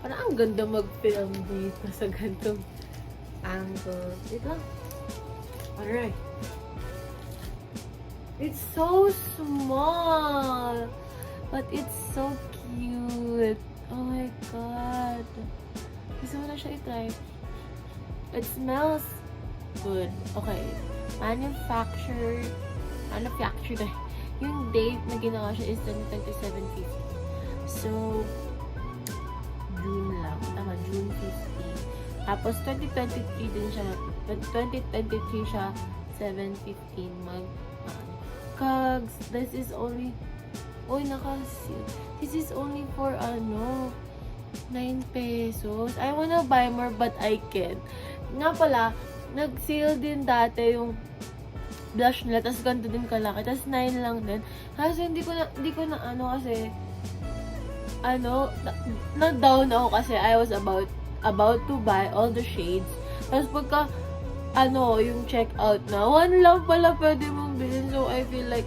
Parang ang ganda mag-film dito sa gantong angle. Wait lang. Alright. It's so small. But it's so cute. Oh my god. Gusto mo na siya i-try. It smells good. Okay. Manufactured. Yung date na ginawa siya is 2027-50. So, June lang. Tama, June 50. Tapos, 2023 din siya. 2023 siya, 7/15 Kags, this is only, naka-seal. This is only for, 9 pesos. I wanna buy more, but I can't. Nga pala, nag-sale din dati yung blush nila, tapos ganito din kalaki, tapos 9 lang din. Kasi hindi ko na kasi, na-down ako kasi I was about to buy all the shades. Tapos pagka, yung checkout na, 1 lang pala pwede mong bilhin. So, I feel like,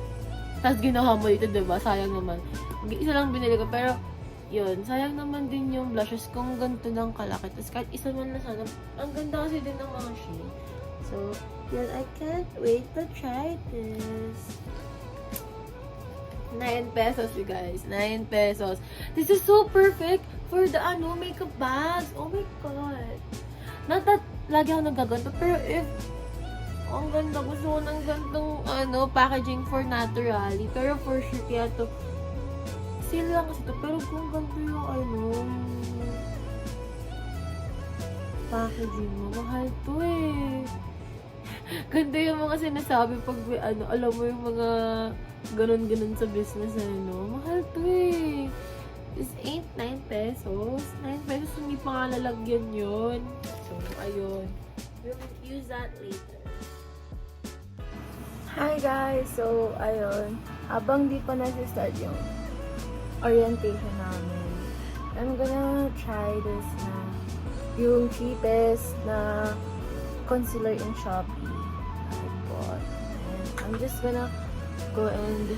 tapos ginawa mo dito, diba? Sayang naman. Isa lang binili ko, pero, yun, sayang naman din yung blushes kung ganito lang kalaki. Tapos kahit isa man na sana, ang ganda kasi din ng mga shade. So, yun, I can't wait to try this. 9 pesos, you guys. 9 pesos. This is so perfect for the, makeup bags. Oh my God. Not that, lagi ako nagaganto, pero if, ang ganda, gusto ko ng gantong, packaging for Naturally. Pero for sure, kaya to, sale lang kasi to, pero kung ganito yung, packaging mo, mahal to eh. Ganda yung mga sinasabi pag, alam mo yung mga ganon-ganon sa business, mahal to eh. This ain't 9 pesos. 9 pesos, hindi pa nga lalagyan yun. So, ayun. We'll use that later. Hi guys! So, ayun. Habang di pa nasi-start yung orientation namin, I'm gonna try this na yung cheapest na concealer in Shopee. I bought. And I'm just gonna go and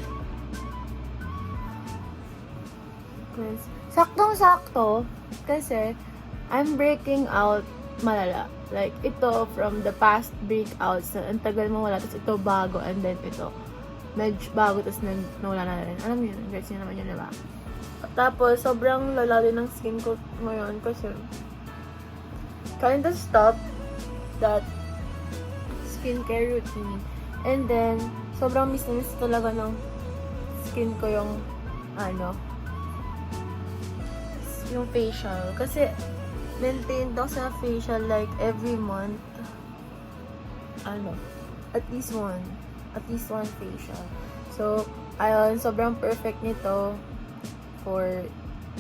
saktong-sakto kasi I'm breaking out malala. Like, ito from the past breakouts na ang tagal mo wala, tapos ito bago, and then ito medyo bago, tapos nawala na rin. Alam niyo yun, guys, yun naman yun, diba? Tapos, sobrang lala din ng skin ko ngayon kasi kind of stop that skincare routine. And then, sobrang miss talaga ng skin ko yung yung facial. Kasi, maintain daw sa facial like every month. At least one facial. So, ayun, sobrang perfect nito for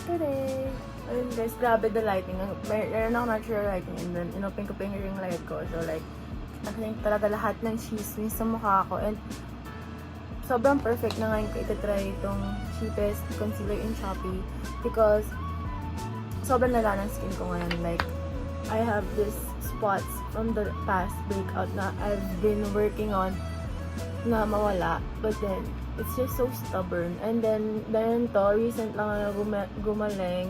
today. Ayun guys, grabe the lighting. Meron ako natural lighting and then inopen ko pa yung ring light ko. So like, nakita talaga lahat ng chismis sa mukha ko. And sobrang perfect na ngayon ko itatry itong cheapest concealer in Shopee because sobrang lala ng skin ko ngayon. Like, I have these spots from the past breakout na I've been working on na mawala. But then, it's just so stubborn. And then to, recent lang na gumaling.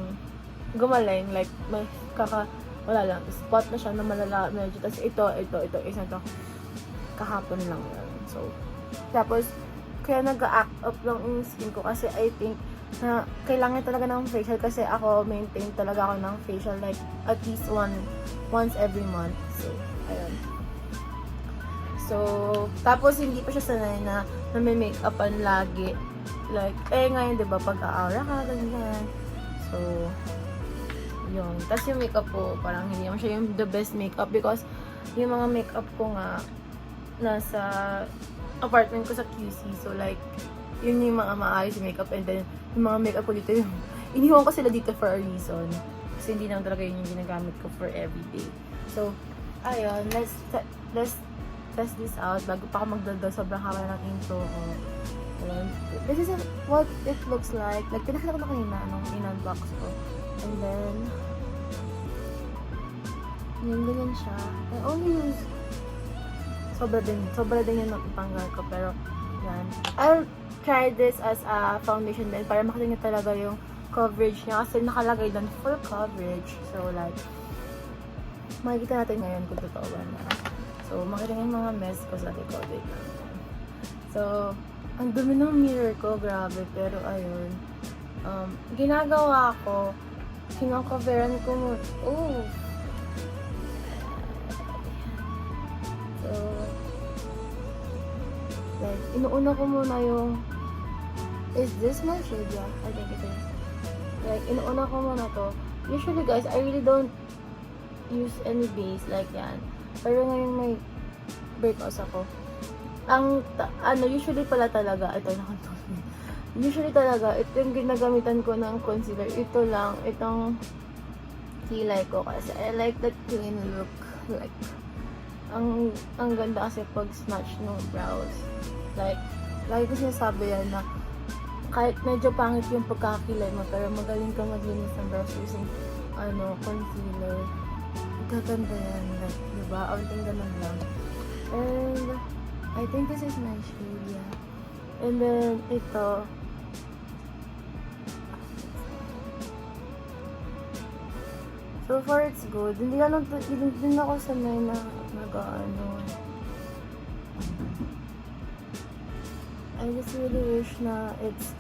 Like, wala lang. Spot na siya na malala medyo. Tapos ito, isa to. Kahapon lang yan. So, tapos, kaya nag-act up lang yung skin ko kasi I think na kailangan talaga ng facial kasi ako maintain talaga ako ng facial like at least once every month. So, ayun. So, tapos hindi pa siya sanay na may make-upan lagi. Like, ngayon, diba, pag-aura ka, ganyan. So, yun. Tapos yung makeup ko, parang hindi naman siya yung the best makeup because yung mga makeup ko nga nasa apartment ko sa QC. So, like, yun yung mga maayos yung makeup and then yung mga makeup ko dito yung iniwan ko sila dito for a reason kasi hindi naman talaga yun yung ginagamit ko for everyday. So, ayun, let's test this out bago pa ako magdagdag. Sobrang haba ng intro ko. Ayun. This is what it looks like. Like, pinakita ko na kanina nung in-unbox ko. And then, yun, ganyan siya. I only use sobra din yung natanggal ko, pero yan. I'll try this as a foundation din para makita niyo talaga yung coverage niya kasi nakalagay doon full coverage. So like, makikita natin ngayon kung totoo ba na. So, makita yung mga mess ko sa likod. Wait lang. So, ang dumi ng mirror ko, grabe. Pero ayun, ginagawa ko, kinakoveran ko mo. Oh! So, like, inuuna ko muna yung, is this my shade? Yeah, I think it is. Like, inuuna ko muna to. Usually guys, I really don't use any base like yan. Pero ngayon may breakouts ako. Usually pala talaga, ito nakatulog. Usually talaga, ito yung ginagamitan ko ng concealer. Ito lang, itong kilay ko kasi I like that clean look. Like, ang ganda kasi pag snatch ng brows. Like, lagi ko sinasabi yan na kahit medyo pangit yung pagkakilay mo, pero magaling ka maglinis ng brows using concealer. Gaganda yan, like, diba? Aunting ganun lang. And, I think this is my shade, yeah. And then, ito. So far, it's good. Hindi ako sanay na I just really wish na it's,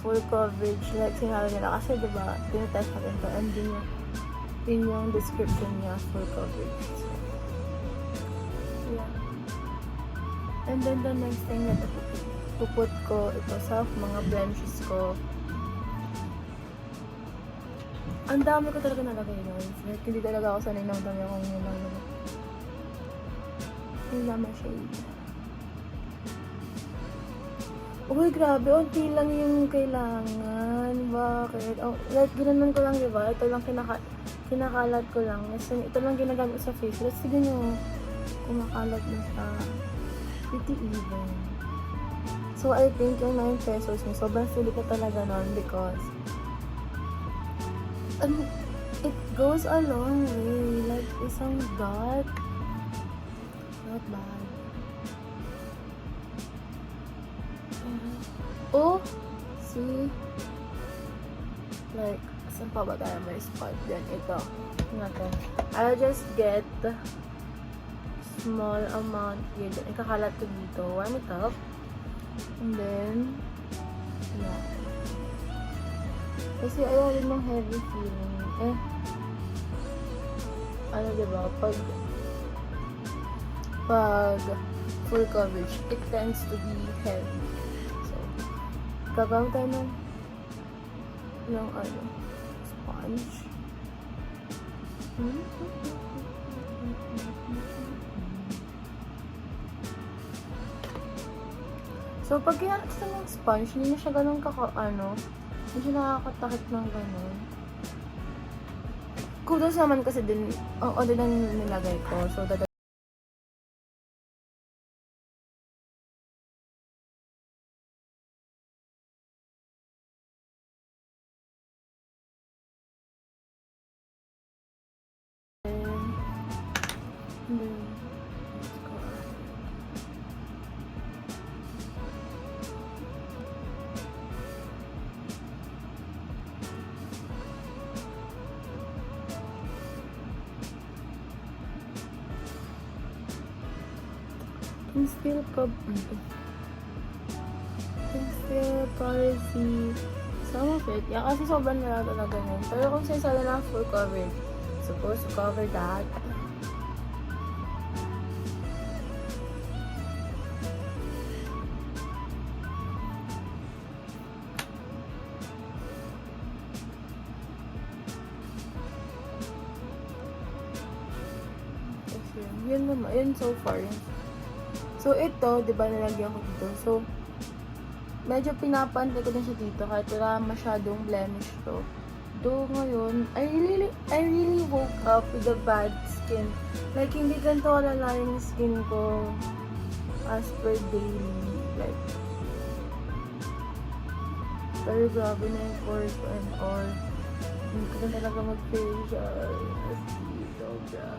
full coverage. Like, sinabi nila. Kasi, diba, tinatest natin ito. And din yung description niya, full coverage. So, yeah. And then the next thing na puput ko ito sa mga blemishes ko. Ang dami ko talaga nalagay guys. Like, hindi talaga ako sanay ng dami akong nilalagay. Yung naman shade. Uy, grabe. Unti lang yung kailangan. Bakit? Oh, like, ginanon ko lang, diba? Ito lang kinakalat ko lang. Ito lang ginagamit ko sa face. Let's sige nyo. Kumakalat na siya. Pretty even. So, I think yung 9 pesos niya, sobrang sulit na talaga nun because it goes a long way. Like, isang dot. Not bad. Oh! See? Like, saan pa ba tayo may spot dyan? Ito. Natin. I'll just get small amount here. Ikakalat ko dito. Warm it up. And then, yeah. Kasi ayaw rin ng heavy feeling. Diba? Pag full coverage, it tends to be heavy. So, gagawin tayo ng sponge. So, pag ginamit sa ng sponge, hindi na siya ganun hindi nakakatakit ng ganun. Kudos naman kasi din, din ang nilagay ko. So, Conceal policy. Some of it. Yeah, kasi sobrang nila talaga yun. Pero kung sinasabi na full coverage, supposed to cover that. Yun naman. Yun so far. So, ito, di ba, nalagyan ko dito. So, medyo pinapantay ko din siya dito kahit wala masyadong blemish to. Though, ngayon, I really woke up with a bad skin. Like, hindi ganito kalala yung skin ko as per daily. Like, pero grabe na yung pores ko and all. Hindi ko na talaga mag-facial. As dito, bra.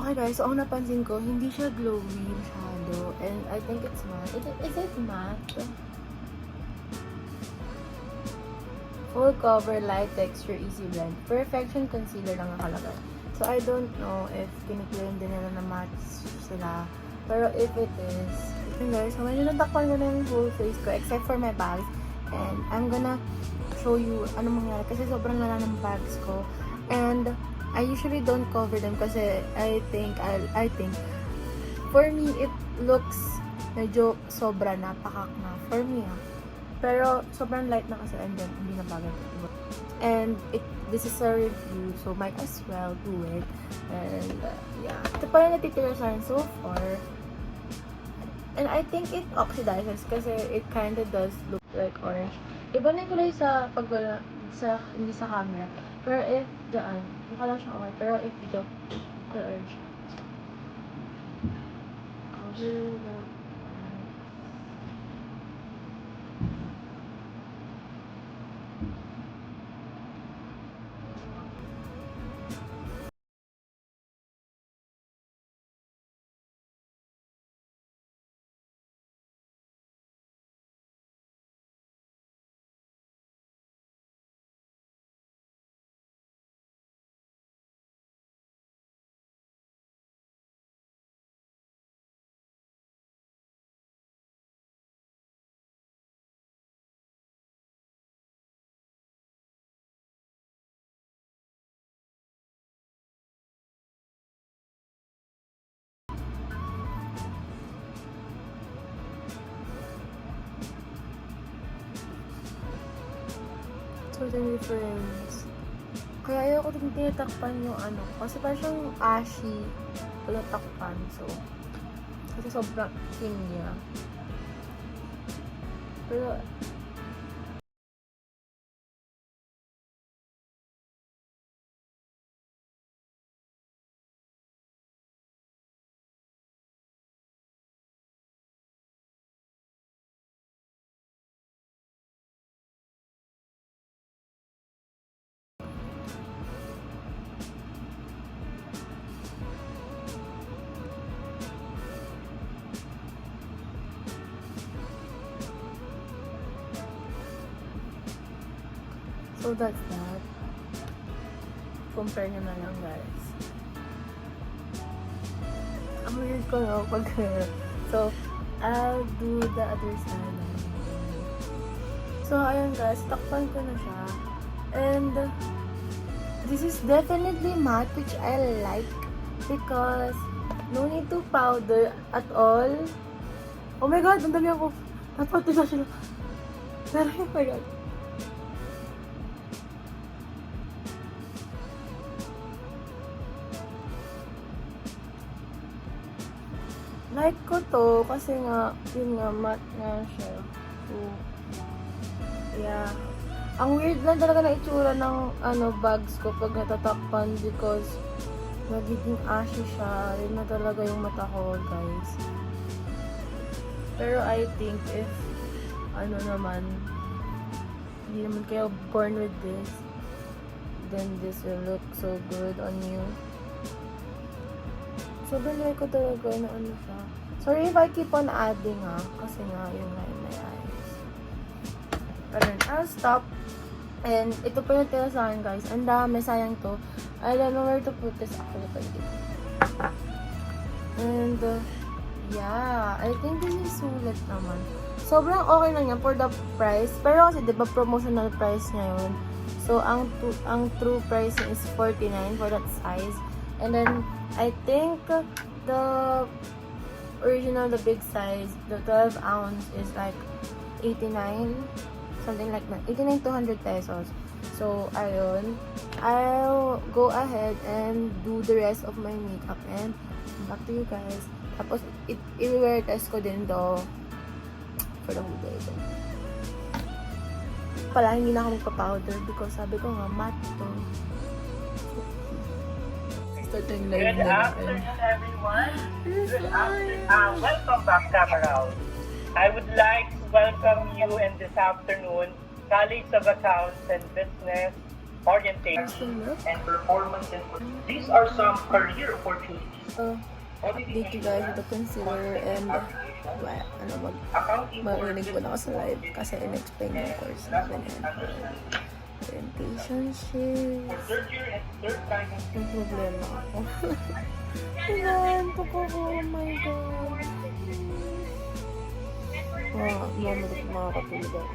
Okay guys, so ang napansin ko, hindi siya glowy masyado. And I think it's matte. Is it matte? Full cover, light texture, easy blend. Perfection concealer lang nakalagay. So I don't know if kiniklaim din nila na matte sila. Pero if it is, yun guys, so medyo natakpan ko na yung whole face ko except for my bags. And I'm gonna show you ano mangyari kasi sobrang lala ng bags ko. And I usually don't cover them kasi I think for me it looks medyo sobra na, pakak na for me Pero sobrang light na kasi and then hindi na bagay. And this is a review so might as well do it. And yeah, ito pa yung natitira sa akin so far. And I think it oxidizes kasi it kinda does look like orange. Iba na yung kulay sa hindi sa camera. Pero if daan, mukha lang siyang okay. Pero if dito, orange. Certain difference. Kaya ayoko din tinatakpan yung ano. Kasi parang siyang ashy pala takpan. So, kasi sobrang thin niya. Pero, so that's that. Compare nyo na lang guys. Ang weird ko no pag so, I'll do the other side. So, ayun guys, takpan ko na siya. And, this is definitely matte, which I like because no need to powder at all. Oh my god, ang dami ako. Dapat na sila. Pero, oh my god. Like ko to kasi nga, yun nga, matte nga siya. So, yeah. Ang weird lang talaga na itsura ng bags ko pag natatakpan because nagiging ashy siya. Yun na talaga yung mata ko, guys. Pero I think if naman, hindi naman kayo born with this, then this will look so good on you. Sobrang like ko talaga na siya. Sorry if I keep on adding kasi nga yun nga in my eyes. Pero I'll stop. And ito pa yung tira sa akin guys. Ang dami, sayang to. I don't know where to put this actually pa dito. And yeah, I think this is sulit naman. Sobrang okay lang yan for the price. Pero kasi diba promotional price ngayon. So ang true price is 49 for that size. And then I think the original, the big size, the 12 ounce is like 89, something like that. 89 to 100 pesos. So, ayun. I'll go ahead and do the rest of my makeup and back to you guys. Tapos, i-wear test ko din to for the whole day. Pala, hindi na ako magpa-powder because sabi ko nga, matte to. Good afternoon, everyone. Good afternoon. Welcome back, Cameron. I would like to welcome you in this afternoon, College of Accounts and Business Orientation and Performance. These are some career opportunities update you guys with the concealer and marinig ko na ako sa live kasi in-explain yung course namin and orientation shifts. Yung problema ako. Inantok ako, oh my god. Makakatulog ako.